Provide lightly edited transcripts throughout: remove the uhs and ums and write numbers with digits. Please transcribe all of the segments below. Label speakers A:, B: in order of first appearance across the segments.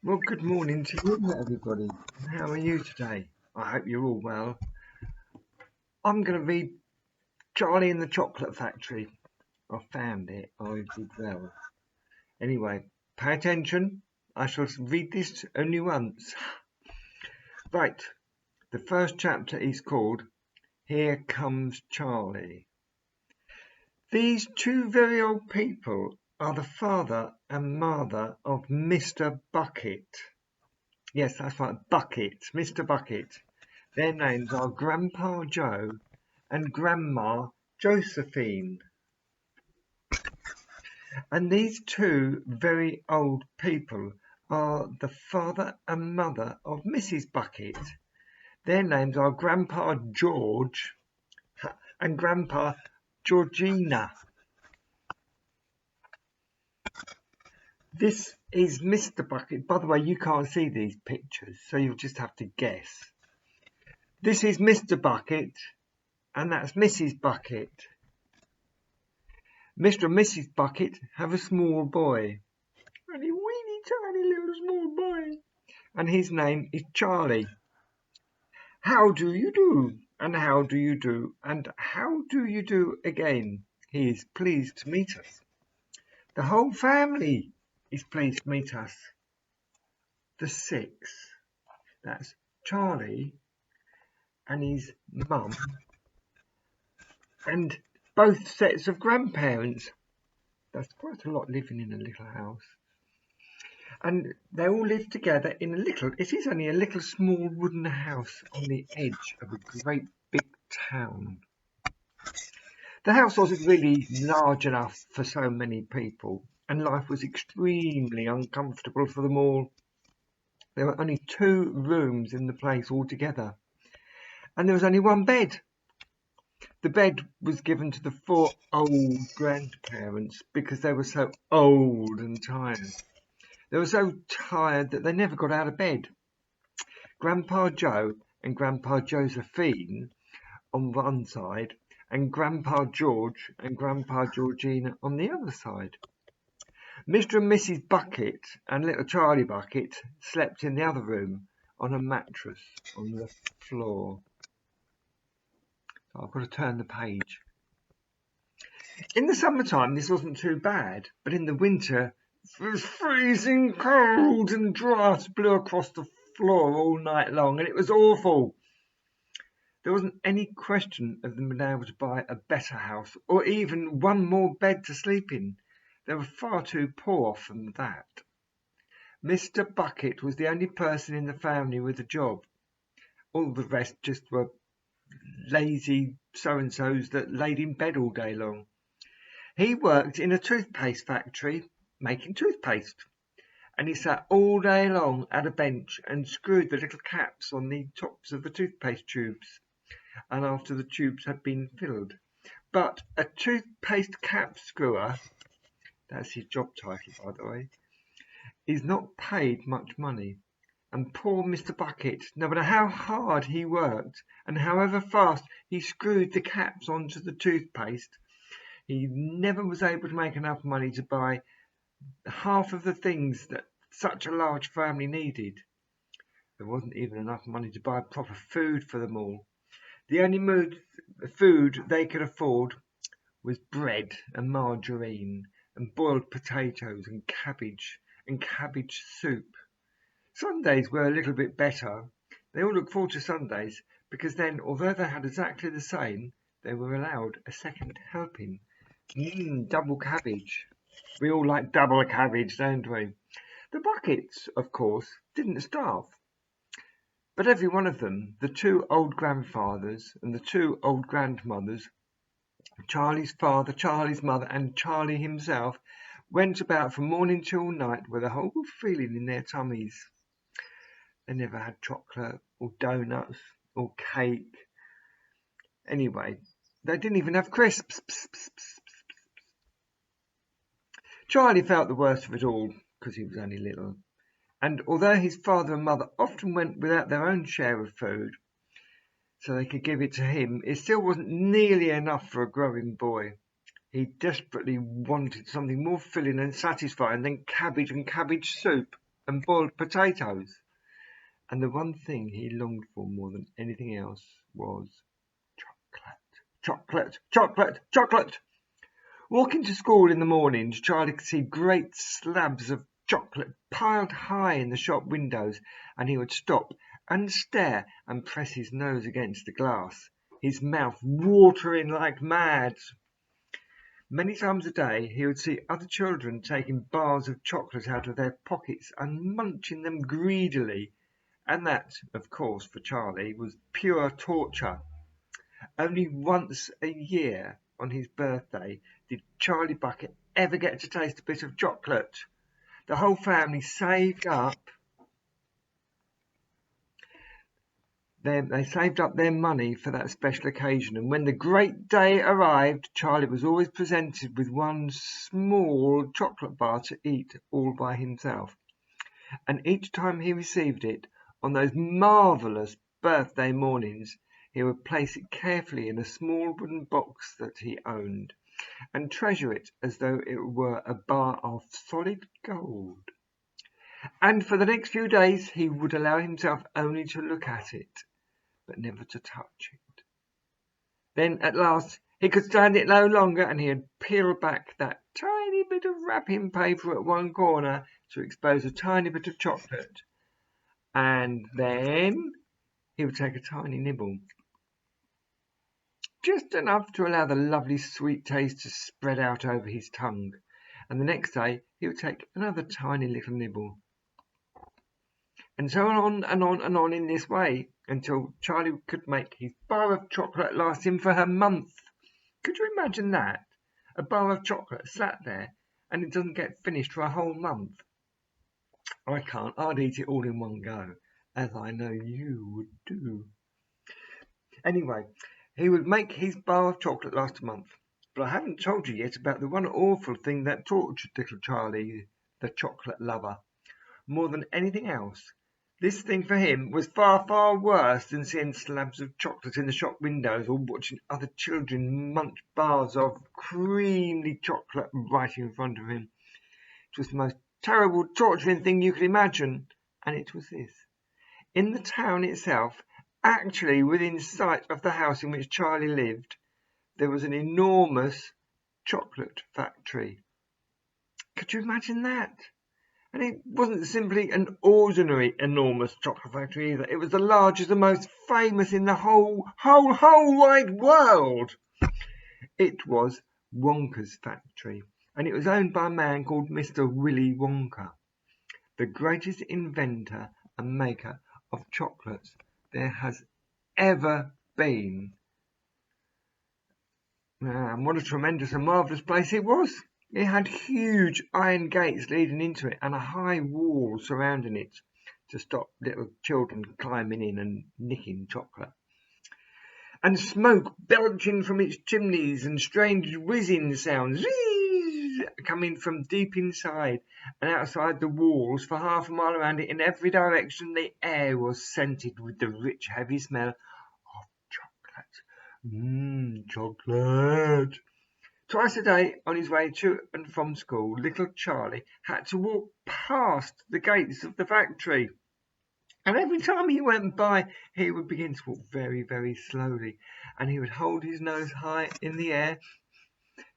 A: Well, good morning to you, everybody. How are you today? I hope you're all well. I'm going to read Charlie and the Chocolate Factory. I found it. I did well. Anyway, pay attention. I shall read this only once. Right. The first chapter is called Here Comes Charlie. These two very old people are the father and mother of Mr. Bucket. Yes, that's right, Bucket, Mr. Bucket. Their names are Grandpa Joe and Grandma Josephine. And these two very old people are the father and mother of Mrs. Bucket. Their names are Grandpa George and Grandpa Georgina. This is Mr. Bucket. By the way, you can't see these pictures, so you'll just have to guess. This is Mr. Bucket, and that's Mrs. Bucket. Mr. and Mrs. Bucket have a small boy. A weeny tiny little small boy. And his name is Charlie. How do you do? And how do you do? And how do you do again? He is pleased to meet us. The whole family is pleased to meet us. The six. That's Charlie and his mum and both sets of grandparents. That's quite a lot living in a little house. And they all live together in it is only a little small wooden house on the edge of a great big town. The house wasn't really large enough for so many people, and life was extremely uncomfortable for them all. There were only 2 rooms in the place altogether, and there was only one bed. The bed was given to the 4 old grandparents because they were so old and tired. They were so tired that they never got out of bed. Grandpa Joe and Grandpa Josephine on one side, and Grandpa George and Grandpa Georgina on the other side. Mr. and Mrs. Bucket and little Charlie Bucket slept in the other room on a mattress on the floor. I've got to turn the page. In the summertime, this wasn't too bad, but in the winter, it was freezing cold and drafts blew across the floor all night long, and it was awful. There wasn't any question of them being able to buy a better house or even one more bed to sleep in. They were far too poor from that. Mr. Bucket was the only person in the family with a job. All the rest just were lazy so-and-sos that laid in bed all day long. He worked in a toothpaste factory making toothpaste, and he sat all day long at a bench and screwed the little caps on the tops of the toothpaste tubes, and after the tubes had been filled. But a toothpaste cap screwer, that's his job title by the way, is not paid much money. And poor Mr. Bucket, no matter how hard he worked and however fast he screwed the caps onto the toothpaste, he never was able to make enough money to buy half of the things that such a large family needed. There wasn't even enough money to buy proper food for them all. The only food they could afford was bread and margarine and boiled potatoes and cabbage soup. Sundays were a little bit better. They all looked forward to Sundays because then, although they had exactly the same, they were allowed a second helping. Double cabbage. We all like double cabbage, don't we? The Buckets, of course, didn't starve. But every one of them, the 2 old grandfathers and the 2 old grandmothers, Charlie's father, Charlie's mother, and Charlie himself, went about from morning till night with a horrible feeling in their tummies. They never had chocolate or donuts or cake. Anyway, they didn't even have crisps. Charlie felt the worst of it all because he was only little. And although his father and mother often went without their own share of food so they could give it to him, it still wasn't nearly enough for a growing boy. He desperately wanted something more filling and satisfying than cabbage and cabbage soup. and boiled potatoes. And the one thing he longed for more than anything else was chocolate, chocolate, chocolate, chocolate. Walking to school in the mornings, Charlie could see great slabs of chocolate piled high in the shop windows, and he would stop and stare and press his nose against the glass, his mouth watering like mad. Many times a day he would see other children taking bars of chocolate out of their pockets and munching them greedily, and that, of course, for Charlie, was pure torture. Only once a year, on his birthday, did Charlie Bucket ever get to taste a bit of chocolate. The whole family saved up their money for that special occasion, and when the great day arrived, Charlie was always presented with one small chocolate bar to eat all by himself. And each time he received it, on those marvellous birthday mornings, he would place it carefully in a small wooden box that he owned, and treasure it as though it were a bar of solid gold. And for the next few days he would allow himself only to look at it, but never to touch it. Then at last he could stand it no longer, and he had peeled back that tiny bit of wrapping paper at one corner to expose a tiny bit of chocolate. And then he would take a tiny nibble, just enough to allow the lovely sweet taste to spread out over his tongue. And the next day he would take another tiny little nibble. And so on and on and on in this way, until Charlie could make his bar of chocolate last him for a month. Could you imagine that? A bar of chocolate sat there and it doesn't get finished for a whole month. I can't. I'd eat it all in one go, as I know you would do. Anyway, he would make his bar of chocolate last a month. But I haven't told you yet about the one awful thing that tortured little Charlie, the chocolate lover, more than anything else. This thing for him was far, far worse than seeing slabs of chocolate in the shop windows or watching other children munch bars of creamy chocolate right in front of him. It was the most terrible, torturing thing you could imagine, and it was this. In the town itself, actually within sight of the house in which Charlie lived, there was an enormous chocolate factory. Could you imagine that? And it wasn't simply an ordinary enormous chocolate factory either. It was the largest and most famous in the whole wide world. It was Wonka's factory, and it was owned by a man called Mr. Willy Wonka, the greatest inventor and maker of chocolates there has ever been. And what a tremendous and marvellous place it was. It had huge iron gates leading into it and a high wall surrounding it to stop little children climbing in and nicking chocolate. And smoke belching from its chimneys and strange whizzing sounds coming from deep inside and outside the walls for half a mile around it in every direction. The air was scented with the rich, heavy smell of chocolate. Chocolate. Twice a day, on his way to and from school, little Charlie had to walk past the gates of the factory. And every time he went by, he would begin to walk very, very slowly. And he would hold his nose high in the air,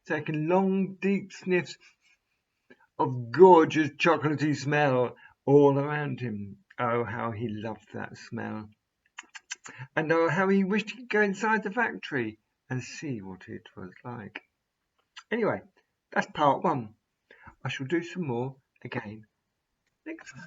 A: taking long, deep sniffs of gorgeous chocolatey smell all around him. Oh, how he loved that smell. And oh, how he wished he could go inside the factory and see what it was like. Anyway, that's part one. I shall do some more again next time.